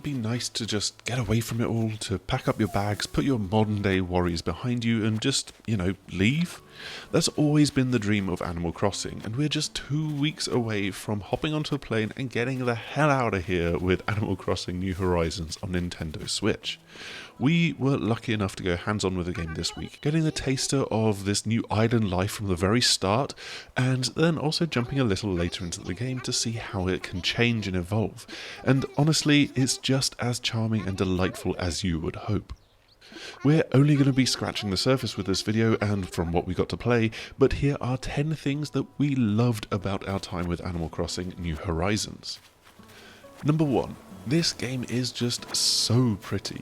it'd be nice to just get away from it all, to pack up your bags, put your modern day worries behind you and just, leave? That's always been the dream of Animal Crossing, and we're just 2 weeks away from hopping onto a plane and getting the hell out of here with Animal Crossing New Horizons on Nintendo Switch. We were lucky enough to go hands-on with the game this week, getting the taster of this new island life from the very start, and then also jumping a little later into the game to see how it can change and evolve. And honestly, it's just as charming and delightful as you would hope. We're only going to be scratching the surface with this video and from what we got to play, but here are 10 things that we loved about our time with Animal Crossing New Horizons. Number 1. This game is just so pretty.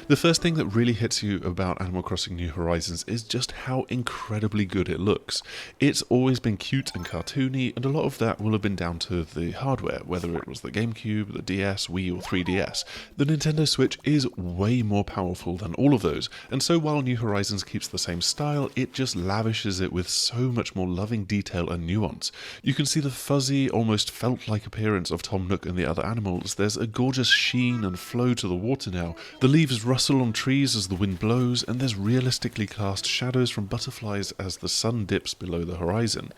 The first thing that really hits you about Animal Crossing New Horizons is just how incredibly good it looks. It's always been cute and cartoony, and a lot of that will have been down to the hardware, whether it was the GameCube, the DS, Wii or 3DS. The Nintendo Switch is way more powerful than all of those, and so while New Horizons keeps the same style, it just lavishes it with so much more loving detail and nuance. You can see the fuzzy, almost felt-like appearance of Tom Nook and the other animals. There's a gorgeous sheen and flow to the water now. The leaves rustle on trees as the wind blows, and there's realistically cast shadows from butterflies as the sun dips below the horizon.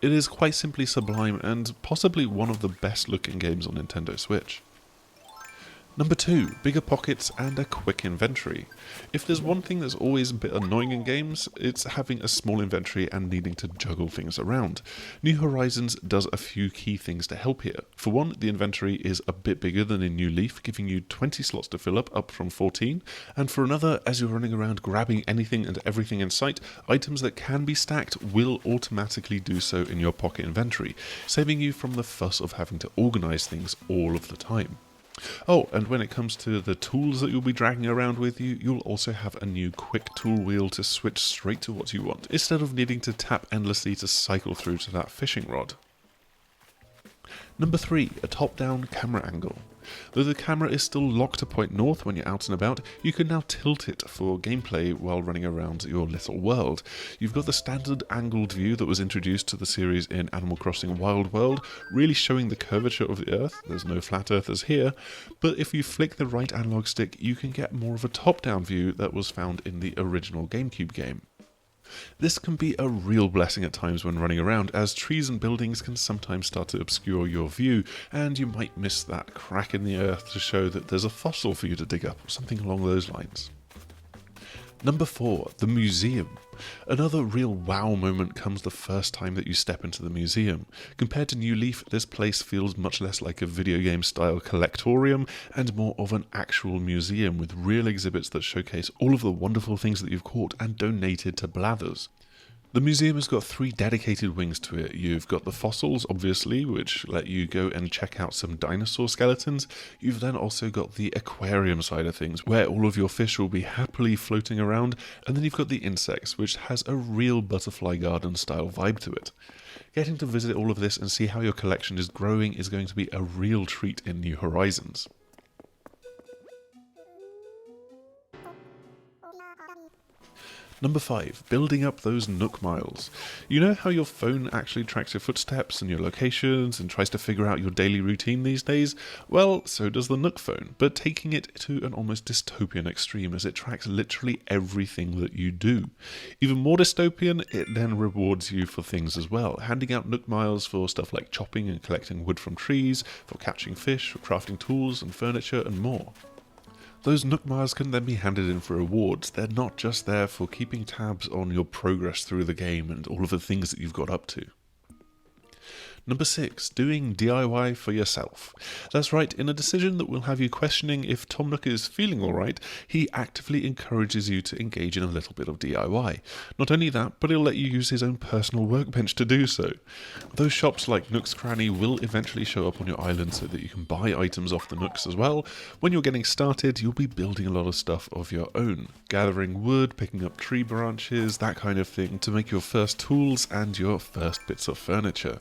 It is quite simply sublime and possibly one of the best looking games on Nintendo Switch. Number 2, bigger pockets and a quick inventory. If there's one thing that's always a bit annoying in games, it's having a small inventory and needing to juggle things around. New Horizons does a few key things to help here. For one, the inventory is a bit bigger than in New Leaf, giving you 20 slots to fill up from 14, and for another, as you're running around grabbing anything and everything in sight, items that can be stacked will automatically do so in your pocket inventory, saving you from the fuss of having to organise things all of the time. Oh, and when it comes to the tools that you'll be dragging around with you, you'll also have a new quick tool wheel to switch straight to what you want, instead of needing to tap endlessly to cycle through to that fishing rod. Number 3, a top-down camera angle. Though the camera is still locked to point north when you're out and about, you can now tilt it for gameplay while running around your little world. You've got the standard angled view that was introduced to the series in Animal Crossing Wild World, really showing the curvature of the Earth. There's no flat earthers here, but if you flick the right analog stick, you can get more of a top-down view that was found in the original GameCube game. This can be a real blessing at times when running around, as trees and buildings can sometimes start to obscure your view, and you might miss that crack in the earth to show that there's a fossil for you to dig up, or something along those lines. Number 4, the museum. Another real wow moment comes the first time that you step into the museum. Compared to New Leaf, this place feels much less like a video game style collectorium and more of an actual museum with real exhibits that showcase all of the wonderful things that you've caught and donated to Blathers. The museum has got 3 dedicated wings to it. You've got the fossils, obviously, which let you go and check out some dinosaur skeletons. You've then also got the aquarium side of things, where all of your fish will be happily floating around. And then you've got the insects, which has a real butterfly garden style vibe to it. Getting to visit all of this and see how your collection is growing is going to be a real treat in New Horizons. Number 5, building up those Nook Miles. You know how your phone actually tracks your footsteps and your locations and tries to figure out your daily routine these days? Well, so does the Nook phone, but taking it to an almost dystopian extreme as it tracks literally everything that you do. Even more dystopian, it then rewards you for things as well, handing out Nook Miles for stuff like chopping and collecting wood from trees, for catching fish, for crafting tools and furniture and more. Those Nook Miles can then be handed in for rewards. They're not just there for keeping tabs on your progress through the game and all of the things that you've got up to. Number 6, doing DIY for yourself. That's right, in a decision that will have you questioning if Tom Nook is feeling alright, he actively encourages you to engage in a little bit of DIY. Not only that, but he'll let you use his own personal workbench to do so. Those shops like Nook's Cranny will eventually show up on your island so that you can buy items off the Nooks as well. When you're getting started, you'll be building a lot of stuff of your own, gathering wood, picking up tree branches, that kind of thing, to make your first tools and your first bits of furniture.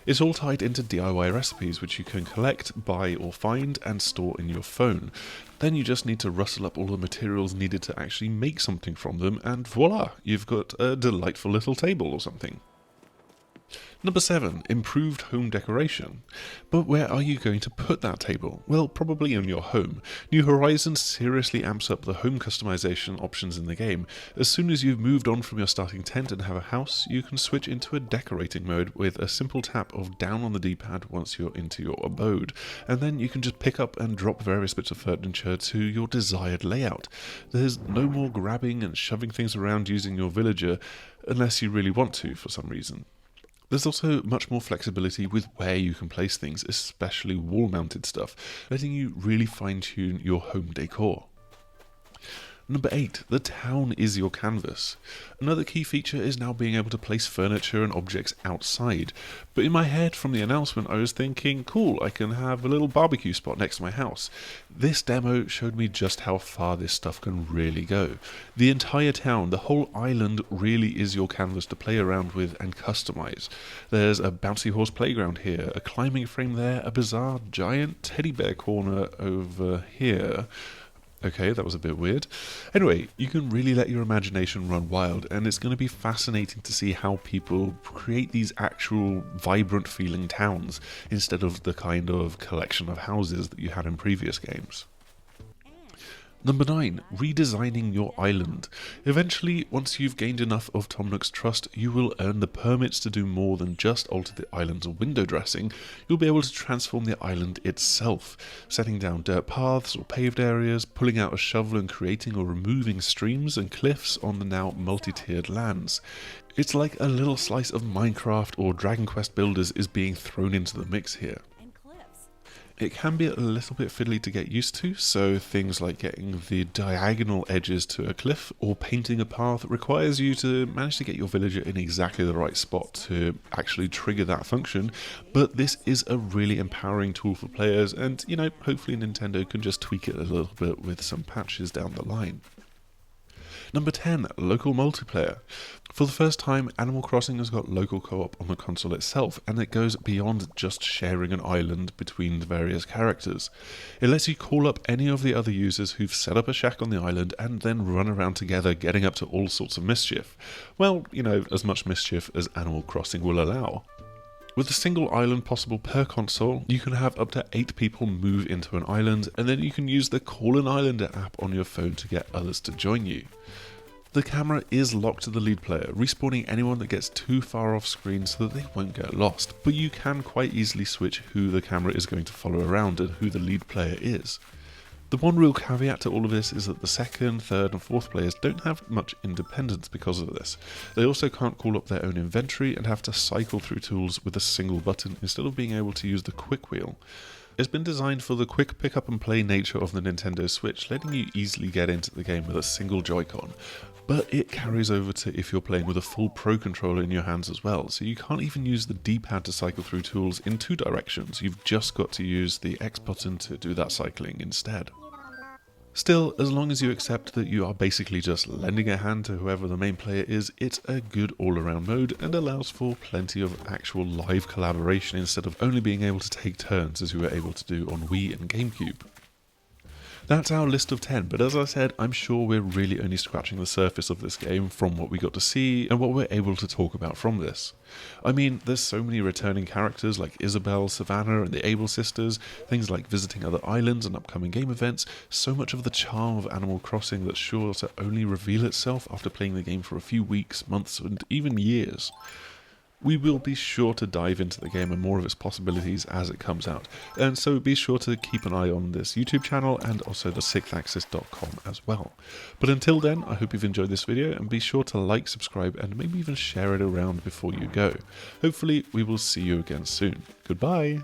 It's all tied into DIY recipes which you can collect, buy or find and store in your phone. Then you just need to rustle up all the materials needed to actually make something from them and voila, you've got a delightful little table or something. Number 7, improved home decoration. But where are you going to put that table? Well, probably in your home. New Horizons seriously amps up the home customization options in the game. As soon as you've moved on from your starting tent and have a house, you can switch into a decorating mode with a simple tap of down on the D-pad once you're into your abode. And then you can just pick up and drop various bits of furniture to your desired layout. There's no more grabbing and shoving things around using your villager, unless you really want to for some reason. There's also much more flexibility with where you can place things, especially wall-mounted stuff, letting you really fine-tune your home decor. Number 8, the town is your canvas. Another key feature is now being able to place furniture and objects outside. But in my head from the announcement I was thinking, cool, I can have a little barbecue spot next to my house. This demo showed me just how far this stuff can really go. The entire town, the whole island really is your canvas to play around with and customize. There's a bouncy horse playground here, a climbing frame there, a bizarre giant teddy bear corner over here. Okay, that was a bit weird. Anyway, you can really let your imagination run wild, and it's going to be fascinating to see how people create these actual vibrant feeling towns instead of the kind of collection of houses that you had in previous games. Number 9, redesigning your island. Eventually, once you've gained enough of Tom Nook's trust, you will earn the permits to do more than just alter the island's window dressing. You'll be able to transform the island itself, setting down dirt paths or paved areas, pulling out a shovel and creating or removing streams and cliffs on the now multi-tiered lands. It's like a little slice of Minecraft or Dragon Quest Builders is being thrown into the mix here. It can be a little bit fiddly to get used to, so things like getting the diagonal edges to a cliff or painting a path requires you to manage to get your villager in exactly the right spot to actually trigger that function, but this is a really empowering tool for players and, hopefully Nintendo can just tweak it a little bit with some patches down the line. Number 10, local multiplayer. For the first time, Animal Crossing has got local co-op on the console itself, and it goes beyond just sharing an island between the various characters. It lets you call up any of the other users who've set up a shack on the island and then run around together getting up to all sorts of mischief. Well, as much mischief as Animal Crossing will allow. With a single island possible per console, you can have up to 8 people move into an island, and then you can use the Call an Islander app on your phone to get others to join you. The camera is locked to the lead player, respawning anyone that gets too far off screen so that they won't get lost, but you can quite easily switch who the camera is going to follow around and who the lead player is. The one real caveat to all of this is that the second, third and fourth players don't have much independence because of this. They also can't call up their own inventory and have to cycle through tools with a single button instead of being able to use the quick wheel. It's been designed for the quick pick up and play nature of the Nintendo Switch, letting you easily get into the game with a single Joy-Con. But it carries over to if you're playing with a full Pro controller in your hands as well, so you can't even use the D-pad to cycle through tools in 2 directions, you've just got to use the X button to do that cycling instead. Still, as long as you accept that you are basically just lending a hand to whoever the main player is, it's a good all-around mode and allows for plenty of actual live collaboration instead of only being able to take turns as you were able to do on Wii and GameCube. That's our list of 10, but as I said, I'm sure we're really only scratching the surface of this game from what we got to see and what we're able to talk about from this. I mean, there's so many returning characters like Isabelle, Savannah and the Able sisters, things like visiting other islands and upcoming game events, so much of the charm of Animal Crossing that's sure to only reveal itself after playing the game for a few weeks, months and even years. We will be sure to dive into the game and more of its possibilities as it comes out, and so be sure to keep an eye on this YouTube channel and also the sixthaxis.com as well. But until then, I hope you've enjoyed this video and be sure to like, subscribe and maybe even share it around before you go. Hopefully we will see you again soon. Goodbye!